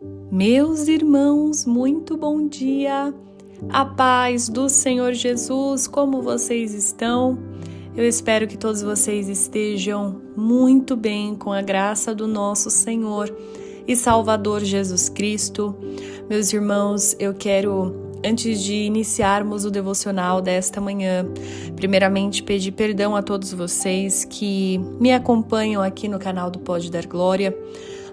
Meus irmãos, muito bom dia! A paz do Senhor Jesus, como vocês estão? Eu espero que todos vocês estejam muito bem com a graça do nosso Senhor e Salvador Jesus Cristo. Meus irmãos, eu quero, antes de iniciarmos o devocional desta manhã, primeiramente pedir perdão a todos vocês que me acompanham aqui no canal do Pode Dar Glória.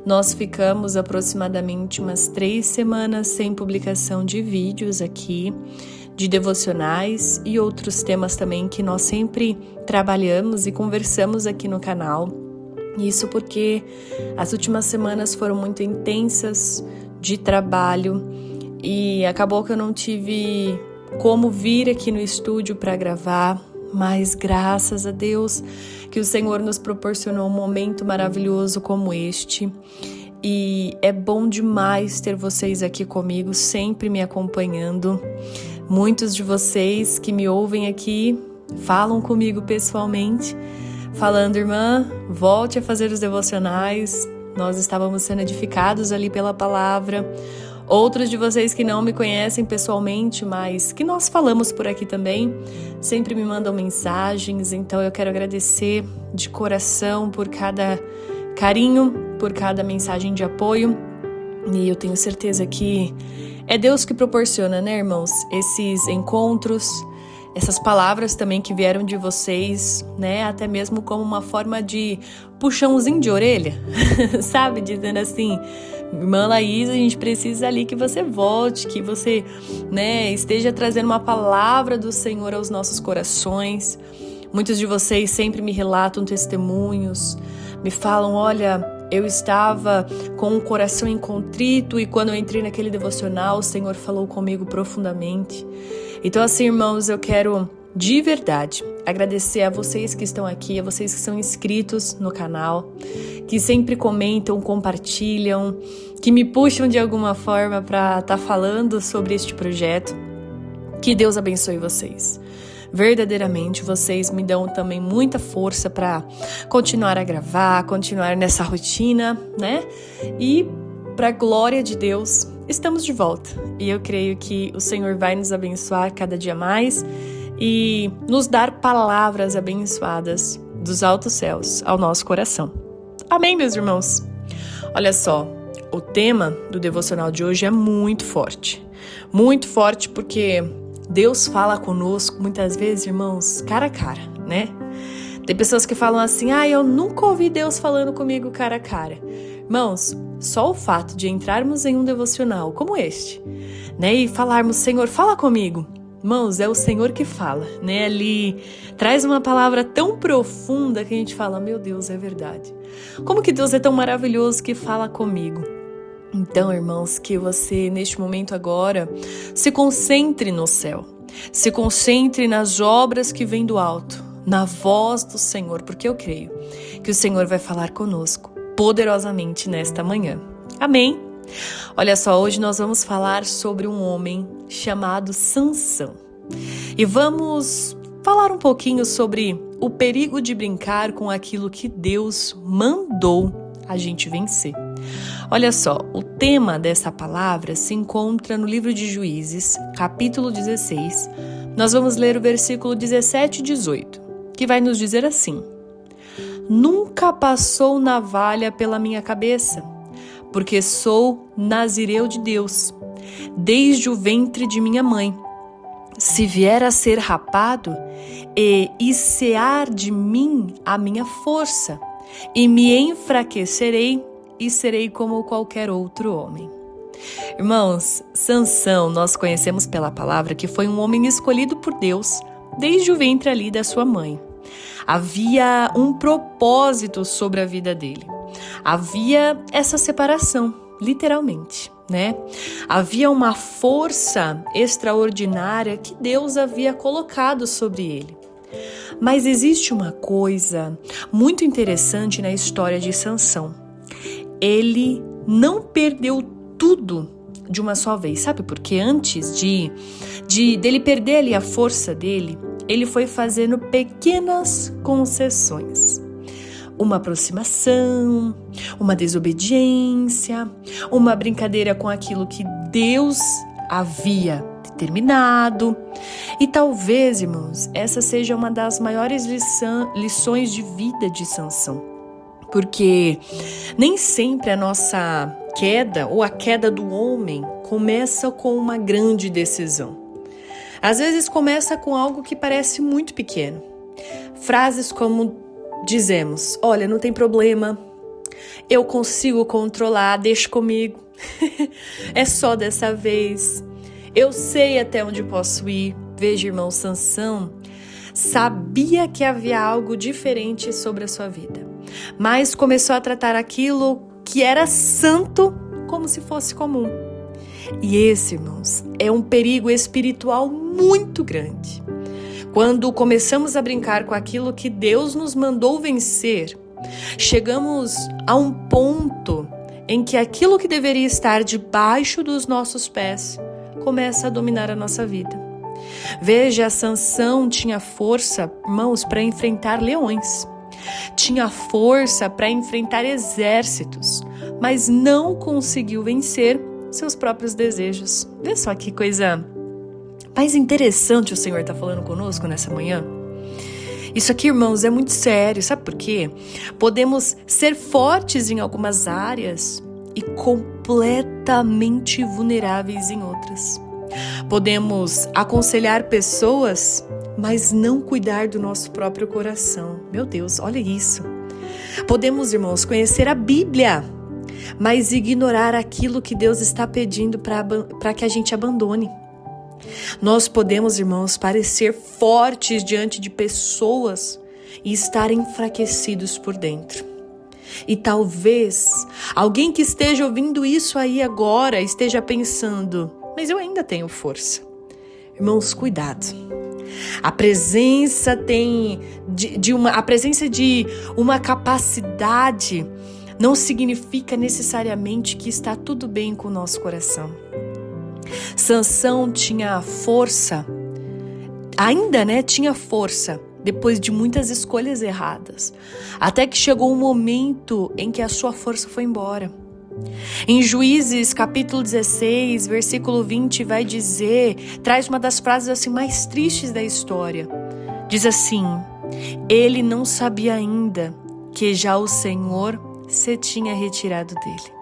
Nós ficamos aproximadamente umas 3 semanas sem publicação de vídeos aqui, de devocionais e outros temas também que nós sempre trabalhamos e conversamos aqui no canal. Isso porque as últimas semanas foram muito intensas de trabalho e acabou que eu não tive como vir aqui no estúdio para gravar, mas graças a Deus que o Senhor nos proporcionou um momento maravilhoso como este. E é bom demais ter vocês aqui comigo, sempre me acompanhando. Muitos de vocês que me ouvem aqui falam comigo pessoalmente, falando: irmã, volte a fazer os devocionais. Nós estávamos sendo edificados ali pela palavra. Outros de vocês que não me conhecem pessoalmente, mas que nós falamos por aqui também, sempre me mandam mensagens. Então eu quero agradecer de coração por cada carinho, por cada mensagem de apoio. E eu tenho certeza que é Deus que proporciona, né, irmãos, esses encontros, essas palavras também que vieram de vocês, né, até mesmo como uma forma de puxãozinho de orelha, sabe, dizendo assim: irmã Laís, a gente precisa ali que você volte, que você, né, esteja trazendo uma palavra do Senhor aos nossos corações. Muitos de vocês sempre me relatam testemunhos, me falam: olha, eu estava com o coração contrito e quando eu entrei naquele devocional, o Senhor falou comigo profundamente. Então assim, irmãos, eu quero de verdade agradecer a vocês que estão aqui, a vocês que são inscritos no canal, que sempre comentam, compartilham, que me puxam de alguma forma para estar falando sobre este projeto. Que Deus abençoe vocês. Verdadeiramente, vocês me dão também muita força para continuar a gravar, continuar nessa rotina, né? E para a glória de Deus, estamos de volta. E eu creio que o Senhor vai nos abençoar cada dia mais e nos dar palavras abençoadas dos altos céus ao nosso coração. Amém, meus irmãos? Olha só, o tema do devocional de hoje é muito forte porque Deus fala conosco muitas vezes, irmãos, cara a cara, né? Tem pessoas que falam assim: eu nunca ouvi Deus falando comigo cara a cara. Irmãos, só o fato de entrarmos em um devocional como este, né, e falarmos: Senhor, fala comigo. Irmãos, é o Senhor que fala, né? Ele traz uma palavra tão profunda que a gente fala: meu Deus, é verdade. Como que Deus é tão maravilhoso que fala comigo? Então, irmãos, que você, neste momento agora, se concentre no céu. Se concentre nas obras que vêm do alto, na voz do Senhor, porque eu creio que o Senhor vai falar conosco poderosamente nesta manhã. Amém? Olha só, hoje nós vamos falar sobre um homem chamado Sansão. E vamos falar um pouquinho sobre o perigo de brincar com aquilo que Deus mandou a gente vencer. Olha só, o tema dessa palavra se encontra no livro de Juízes, capítulo 16. Nós vamos ler o versículo 17 e 18, que vai nos dizer assim: nunca passou navalha pela minha cabeça, porque sou nazireu de Deus, desde o ventre de minha mãe. Se vier a ser rapado, e cear de mim a minha força, e me enfraquecerei, e serei como qualquer outro homem. Irmãos, Sansão, nós conhecemos pela palavra que foi um homem escolhido por Deus desde o ventre ali da sua mãe. Havia um propósito sobre a vida dele. Havia essa separação, literalmente, né? Havia uma força extraordinária que Deus havia colocado sobre ele. Mas existe uma coisa muito interessante na história de Sansão. Ele não perdeu tudo de uma só vez. Sabe por quê? Antes dele perder ali a força dele, ele foi fazendo pequenas concessões. uma aproximação, uma desobediência, uma brincadeira com aquilo que Deus havia determinado. E talvez, irmãos, essa seja uma das maiores lições de vida de Sansão. Porque nem sempre a nossa queda ou a queda do homem começa com uma grande decisão. Às vezes começa com algo que parece muito pequeno. Frases como dizemos: olha, não tem problema, eu consigo controlar, deixa comigo, é só dessa vez, eu sei até onde posso ir. Veja, irmão, Sansão sabia que havia algo diferente sobre a sua vida, mas começou a tratar aquilo que era santo como se fosse comum. E esse, irmãos, é um perigo espiritual muito grande. Quando começamos a brincar com aquilo que Deus nos mandou vencer, chegamos a um ponto em que aquilo que deveria estar debaixo dos nossos pés começa a dominar a nossa vida. Veja, Sansão tinha força, irmãos, para enfrentar leões. Tinha força para enfrentar exércitos, mas não conseguiu vencer seus próprios desejos. Vê só que coisa mais interessante o Senhor está falando conosco nessa manhã. Isso aqui, irmãos, é muito sério. Sabe por quê? Podemos ser fortes em algumas áreas e completamente vulneráveis em outras. Podemos aconselhar pessoas, mas não cuidar do nosso próprio coração. Meu Deus, olha isso. Podemos, irmãos, conhecer a Bíblia, mas ignorar aquilo que Deus está pedindo para que a gente abandone. Nós podemos, irmãos, parecer fortes diante de pessoas e estar enfraquecidos por dentro. E talvez alguém que esteja ouvindo isso aí agora esteja pensando: mas eu ainda tenho força. Irmãos, cuidado. A presença de uma capacidade não significa necessariamente que está tudo bem com o nosso coração. Sansão tinha força, tinha força depois de muitas escolhas erradas, até que chegou um momento em que a sua força foi embora. Em Juízes, capítulo 16, versículo 20, traz uma das frases assim mais tristes da história. Diz assim: ele não sabia ainda que já o Senhor se tinha retirado dele.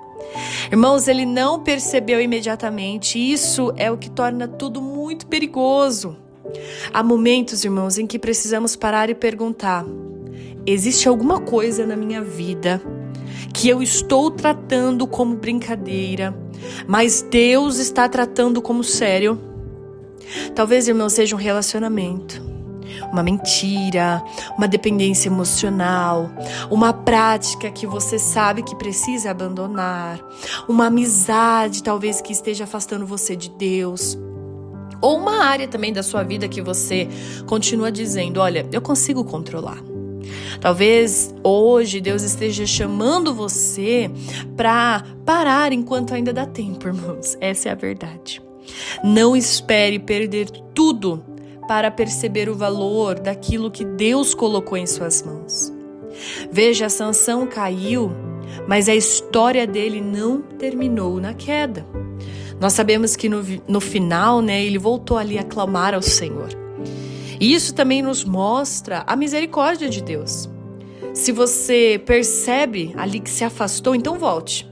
Irmãos, ele não percebeu imediatamente. Isso é o que torna tudo muito perigoso. Há momentos, irmãos, em que precisamos parar e perguntar: existe alguma coisa na minha vida que eu estou tratando como brincadeira, mas Deus está tratando como sério? Talvez, irmão, seja um relacionamento, uma mentira, uma dependência emocional, uma prática que você sabe que precisa abandonar, uma amizade talvez que esteja afastando você de Deus, ou uma área também da sua vida que você continua dizendo: olha, eu consigo controlar. Talvez hoje Deus esteja chamando você para parar enquanto ainda dá tempo, irmãos. Essa é a verdade. Não espere perder tudo para perceber o valor daquilo que Deus colocou em suas mãos. Veja, Sansão caiu, mas a história dele não terminou na queda. Nós sabemos que no final, ele voltou ali a clamar ao Senhor. E isso também nos mostra a misericórdia de Deus. Se você percebe ali que se afastou, então volte.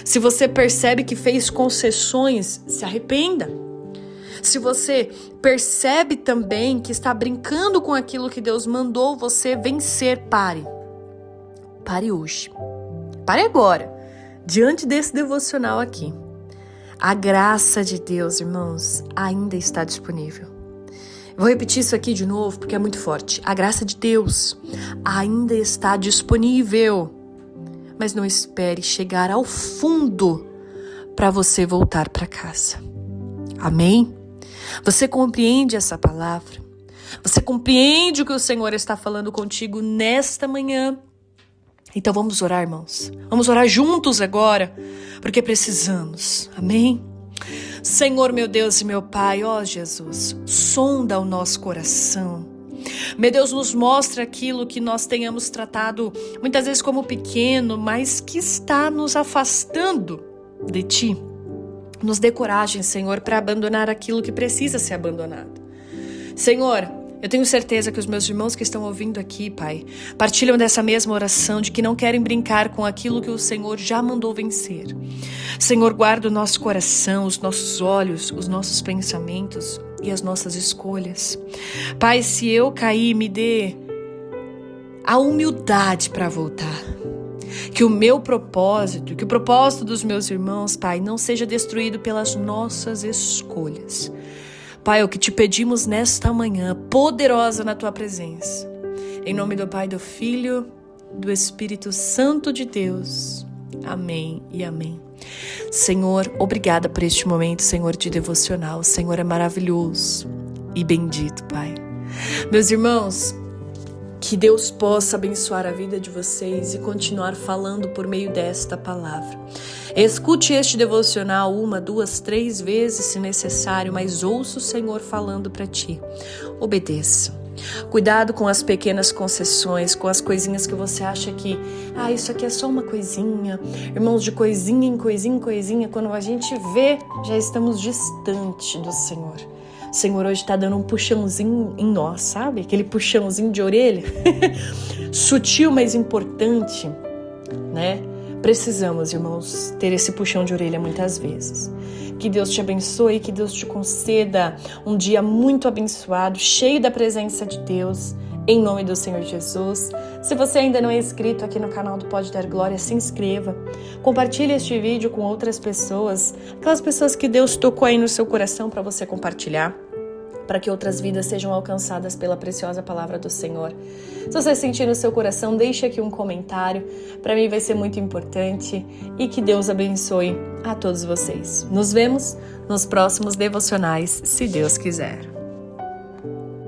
Se você percebe que fez concessões, se arrependa. Se você percebe também que está brincando com aquilo que Deus mandou você vencer, pare. Pare hoje. Pare agora, diante desse devocional aqui. A graça de Deus, irmãos, ainda está disponível. Vou repetir isso aqui de novo porque é muito forte. A graça de Deus ainda está disponível. Mas não espere chegar ao fundo para você voltar para casa. Amém? Você compreende essa palavra? Você compreende o que o Senhor está falando contigo nesta manhã? Então vamos orar, irmãos. Vamos orar juntos agora, porque precisamos. Amém? Senhor, meu Deus e meu Pai, ó Jesus, sonda o nosso coração. Meu Deus, nos mostra aquilo que nós tenhamos tratado muitas vezes como pequeno, mas que está nos afastando de Ti. Nos dê coragem, Senhor, para abandonar aquilo que precisa ser abandonado. Senhor, eu tenho certeza que os meus irmãos que estão ouvindo aqui, Pai, partilham dessa mesma oração de que não querem brincar com aquilo que o Senhor já mandou vencer. Senhor, guarda o nosso coração, os nossos olhos, os nossos pensamentos e as nossas escolhas. Pai, se eu cair, me dê a humildade para voltar. Que o meu propósito, que o propósito dos meus irmãos, Pai, não seja destruído pelas nossas escolhas. Pai, é o que te pedimos nesta manhã, poderosa na Tua presença. Em nome do Pai, do Filho, do Espírito Santo de Deus. Amém e amém. Senhor, obrigada por este momento, Senhor, de devocional. O Senhor é maravilhoso e bendito, Pai. Meus irmãos, que Deus possa abençoar a vida de vocês e continuar falando por meio desta palavra. Escute este devocional 1, 2, 3 vezes se necessário, mas ouça o Senhor falando para ti. Obedeça. Cuidado com as pequenas concessões, com as coisinhas que você acha que, isso aqui é só uma coisinha. Irmãos, de coisinha em coisinha em coisinha, quando a gente vê, já estamos distante do Senhor. O Senhor hoje está dando um puxãozinho em nós, sabe? Aquele puxãozinho de orelha. Sutil, mas importante, né? Precisamos, irmãos, ter esse puxão de orelha muitas vezes. Que Deus te abençoe, que Deus te conceda um dia muito abençoado, cheio da presença de Deus, em nome do Senhor Jesus. Se você ainda não é inscrito aqui no canal do Pode Dar Glória, se inscreva. Compartilhe este vídeo com outras pessoas, aquelas pessoas que Deus tocou aí no seu coração para você compartilhar, para que outras vidas sejam alcançadas pela preciosa palavra do Senhor. Se você sentir no seu coração, deixe aqui um comentário. Para mim vai ser muito importante e que Deus abençoe a todos vocês. Nos vemos nos próximos devocionais, se Deus quiser.